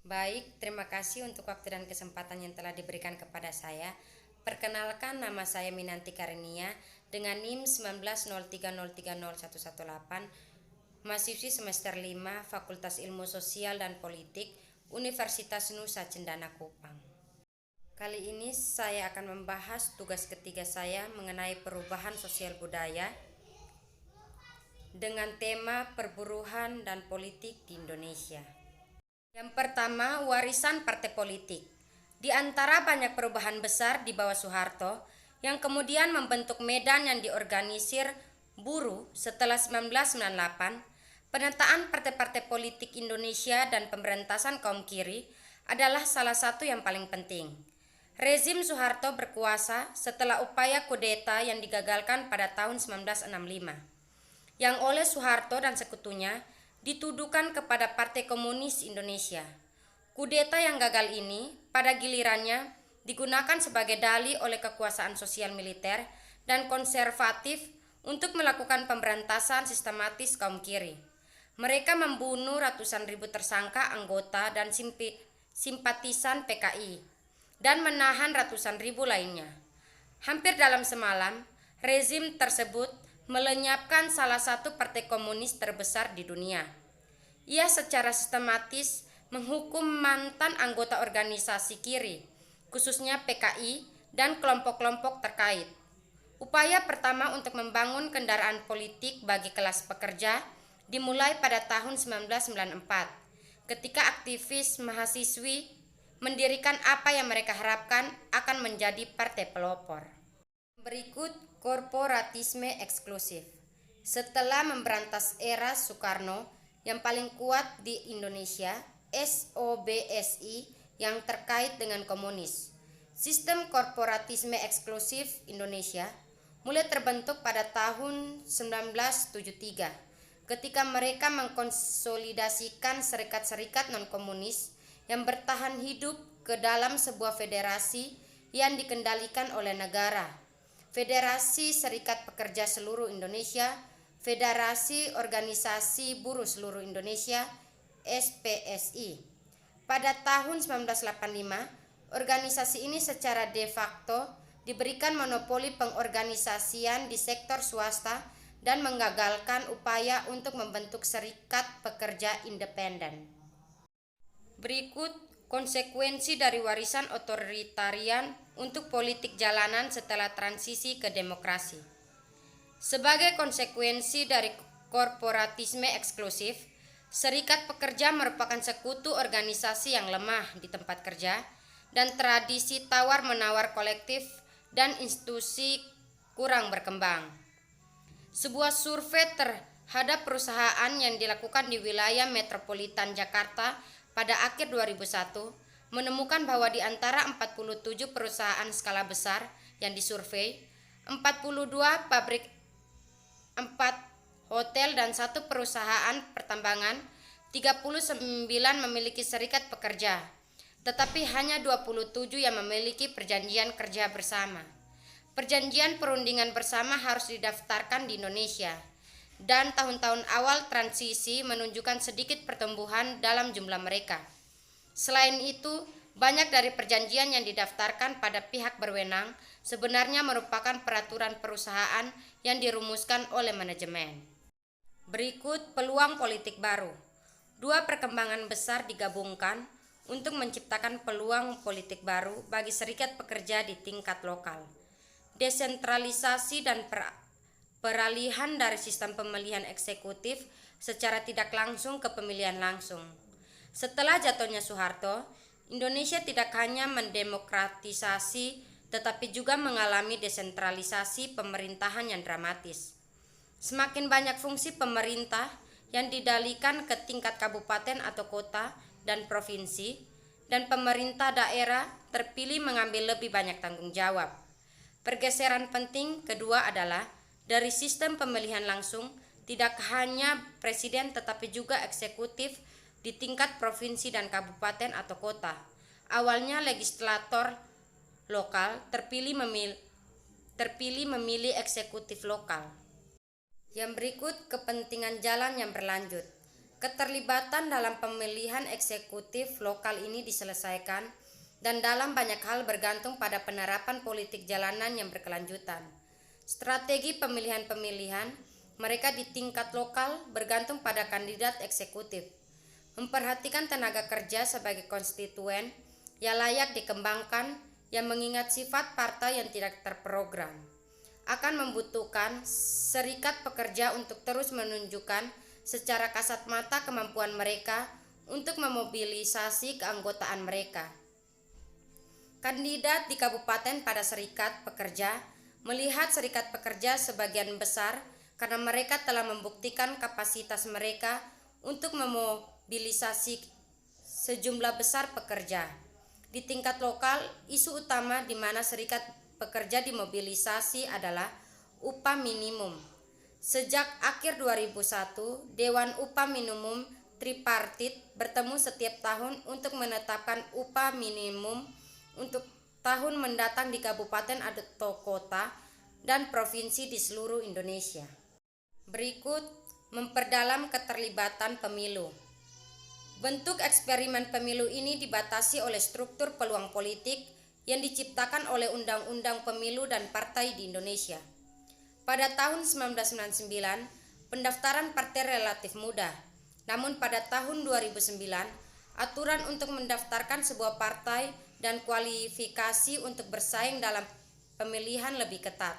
Baik, terima kasih untuk waktu dan kesempatan yang telah diberikan kepada saya. Perkenalkan, nama saya Minanti Karenia dengan NIM 1903030118, mahasiswi semester 5 Fakultas Ilmu Sosial dan Politik, Universitas Nusa Cendana Kupang. Kali ini saya akan membahas tugas ketiga saya mengenai perubahan sosial budaya dengan tema perburuhan dan politik di Indonesia. Yang pertama, warisan partai politik. Di antara banyak perubahan besar di bawah Soeharto, yang kemudian membentuk medan yang diorganisir buruh setelah 1998, penataan partai-partai politik Indonesia dan pemberantasan kaum kiri adalah salah satu yang paling penting. Rezim Soeharto berkuasa setelah upaya kudeta yang digagalkan pada tahun 1965, yang oleh Soeharto dan sekutunya dituduhkan kepada Partai Komunis Indonesia. Kudeta yang gagal ini pada gilirannya digunakan sebagai dalih oleh kekuasaan sosial militer dan konservatif untuk melakukan pemberantasan sistematis kaum kiri. Mereka membunuh ratusan ribu tersangka anggota dan simpatisan PKI dan menahan ratusan ribu lainnya. Hampir dalam semalam, rezim tersebut melenyapkan salah satu partai komunis terbesar di dunia. Ia secara sistematis menghukum mantan anggota organisasi kiri, khususnya PKI dan kelompok-kelompok terkait. Upaya pertama untuk membangun kendaraan politik bagi kelas pekerja dimulai pada tahun 1994, ketika aktivis mahasiswi mendirikan apa yang mereka harapkan akan menjadi partai pelopor. Berikut korporatisme eksklusif. Setelah memberantas era Soekarno yang paling kuat di Indonesia, SOBSI yang terkait dengan komunis. Sistem korporatisme eksklusif Indonesia mulai terbentuk pada tahun 1973 ketika mereka mengkonsolidasikan serikat-serikat non-komunis yang bertahan hidup ke dalam sebuah federasi yang dikendalikan oleh negara. Federasi Serikat Pekerja Seluruh Indonesia, Federasi Organisasi Buruh Seluruh Indonesia, SPSI. Pada tahun 1985, organisasi ini secara de facto diberikan monopoli pengorganisasian di sektor swasta dan menggagalkan upaya untuk membentuk serikat pekerja independen. Berikut konsekuensi dari warisan otoritarian untuk politik jalanan setelah transisi ke demokrasi. Sebagai konsekuensi dari korporatisme eksklusif, serikat pekerja merupakan sekutu organisasi yang lemah di tempat kerja dan tradisi tawar-menawar kolektif dan institusi kurang berkembang. Sebuah survei terhadap perusahaan yang dilakukan di wilayah metropolitan Jakarta pada akhir 2001 menemukan bahwa di antara 47 perusahaan skala besar yang disurvei, 42 pabrik, 4 hotel dan 1 perusahaan pertambangan, 39 memiliki serikat pekerja, tetapi hanya 27 yang memiliki perjanjian kerja bersama. Perjanjian perundingan bersama harus didaftarkan di Indonesia, dan tahun-tahun awal transisi menunjukkan sedikit pertumbuhan dalam jumlah mereka. Selain itu, banyak dari perjanjian yang didaftarkan pada pihak berwenang sebenarnya merupakan peraturan perusahaan yang dirumuskan oleh manajemen. Berikut peluang politik baru. Dua perkembangan besar digabungkan untuk menciptakan peluang politik baru bagi serikat pekerja di tingkat lokal. Desentralisasi dan peralihan dari sistem pemilihan eksekutif secara tidak langsung ke pemilihan langsung. Setelah jatuhnya Soeharto, Indonesia tidak hanya mendemokratisasi tetapi juga mengalami desentralisasi pemerintahan yang dramatis. Semakin banyak fungsi pemerintah yang didalihkan ke tingkat kabupaten atau kota dan provinsi, dan pemerintah daerah terpilih mengambil lebih banyak tanggung jawab. Pergeseran penting kedua adalah dari sistem pemilihan langsung tidak hanya presiden tetapi juga eksekutif di tingkat provinsi dan kabupaten atau kota. Awalnya legislator lokal terpilih memilih eksekutif lokal. Yang berikut kepentingan jalan yang berlanjut. Keterlibatan dalam pemilihan eksekutif lokal ini diselesaikan dan dalam banyak hal bergantung pada penerapan politik jalanan yang berkelanjutan. Strategi pemilihan-pemilihan mereka di tingkat lokal bergantung pada kandidat eksekutif. Memperhatikan tenaga kerja sebagai konstituen yang layak dikembangkan yang mengingat sifat partai yang tidak terprogram. Akan membutuhkan serikat pekerja untuk terus menunjukkan secara kasat mata kemampuan mereka untuk memobilisasi keanggotaan mereka. Kandidat di kabupaten pada serikat pekerja melihat serikat pekerja sebagian besar karena mereka telah membuktikan kapasitas mereka untuk memobilisasi sejumlah besar pekerja. Di tingkat lokal, isu utama di mana serikat pekerja dimobilisasi adalah upah minimum. Sejak akhir 2001, Dewan Upah Minimum Tripartit bertemu setiap tahun untuk menetapkan upah minimum untuk tahun mendatang di kabupaten atau kota dan provinsi di seluruh Indonesia. Berikut memperdalam keterlibatan pemilu. Bentuk eksperimen pemilu ini dibatasi oleh struktur peluang politik yang diciptakan oleh Undang-Undang Pemilu dan Partai di Indonesia. Pada tahun 1999, pendaftaran partai relatif mudah. Namun pada tahun 2009, aturan untuk mendaftarkan sebuah partai dan kualifikasi untuk bersaing dalam pemilihan lebih ketat.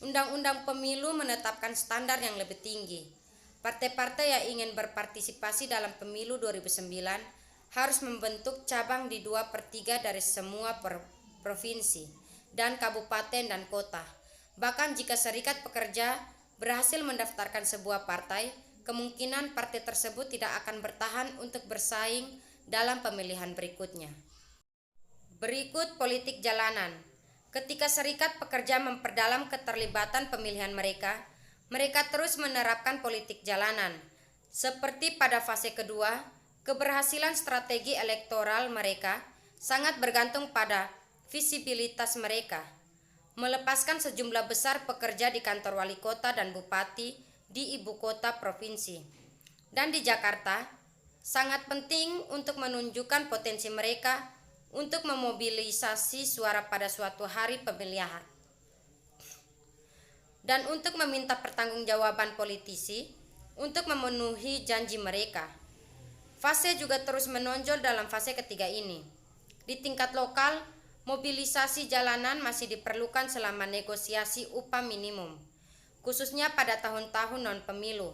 Undang-Undang Pemilu menetapkan standar yang lebih tinggi. Partai-partai yang ingin berpartisipasi dalam Pemilu 2009 harus membentuk cabang di 2/3 dari semua provinsi dan kabupaten dan kota. Bahkan jika serikat pekerja berhasil mendaftarkan sebuah partai, kemungkinan partai tersebut tidak akan bertahan untuk bersaing dalam pemilihan berikutnya. Berikut politik jalanan. Ketika serikat pekerja memperdalam keterlibatan pemilihan mereka terus menerapkan politik jalanan. Seperti pada fase kedua, keberhasilan strategi elektoral mereka sangat bergantung pada visibilitas mereka. Melepaskan sejumlah besar pekerja di kantor wali kota dan bupati di ibu kota provinsi. Dan di Jakarta, sangat penting untuk menunjukkan potensi mereka untuk memobilisasi suara pada suatu hari pemilihan. Dan untuk meminta pertanggungjawaban politisi untuk memenuhi janji mereka. Fase juga terus menonjol dalam fase ketiga ini. Di tingkat lokal, mobilisasi jalanan masih diperlukan selama negosiasi upah minimum, khususnya pada tahun-tahun non-pemilu,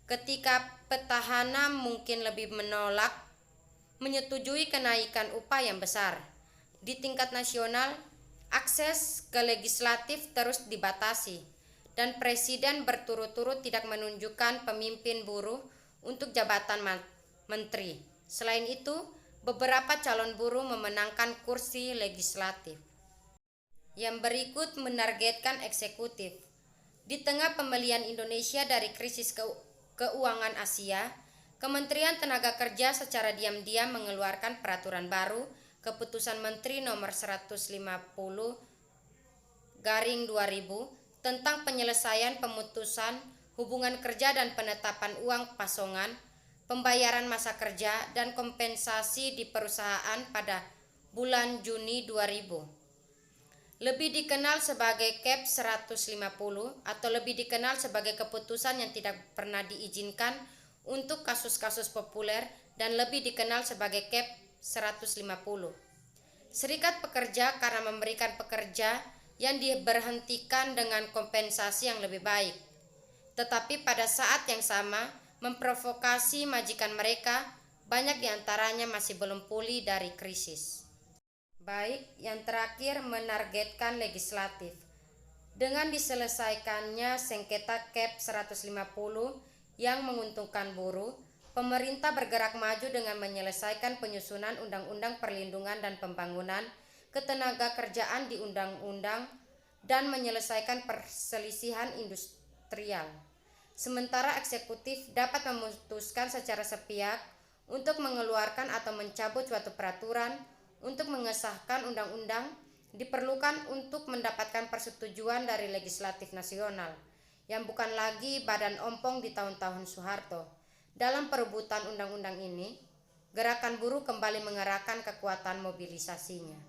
ketika petahana mungkin lebih menolak menyetujui kenaikan upah yang besar. Di tingkat nasional, akses ke legislatif terus dibatasi, dan presiden berturut-turut tidak menunjukkan pemimpin buruh untuk jabatan menteri. Selain itu, beberapa calon buruh memenangkan kursi legislatif. Yang berikut menargetkan eksekutif. Di tengah pembelian Indonesia dari krisis keuangan Asia, Kementerian Tenaga Kerja secara diam-diam mengeluarkan peraturan baru, Keputusan Menteri Nomor 150/2000 tentang penyelesaian pemutusan hubungan kerja dan penetapan uang pasongan, pembayaran masa kerja, dan kompensasi di perusahaan pada bulan Juni 2000. Lebih dikenal sebagai KEP 150 atau lebih dikenal sebagai keputusan yang tidak pernah diizinkan untuk kasus-kasus populer dan lebih dikenal sebagai KEP 150. Serikat pekerja karena memberikan pekerja yang diberhentikan dengan kompensasi yang lebih baik. Tetapi pada saat yang sama, memprovokasi majikan mereka, banyak diantaranya masih belum pulih dari krisis. Baik, yang terakhir menargetkan legislatif. Dengan diselesaikannya sengketa KEP 150 yang menguntungkan buruh, pemerintah bergerak maju dengan menyelesaikan penyusunan Undang-Undang Perlindungan dan Pembangunan Ketenagakerjaan di Undang-Undang dan menyelesaikan perselisihan industrial. Sementara eksekutif dapat memutuskan secara sepihak untuk mengeluarkan atau mencabut suatu peraturan untuk mengesahkan undang-undang diperlukan untuk mendapatkan persetujuan dari legislatif nasional, yang bukan lagi badan ompong di tahun-tahun Soeharto. Dalam perebutan undang-undang ini, gerakan buruh kembali mengerahkan kekuatan mobilisasinya.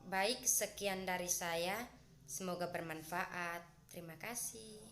Baik, sekian dari saya. Semoga bermanfaat. Terima kasih.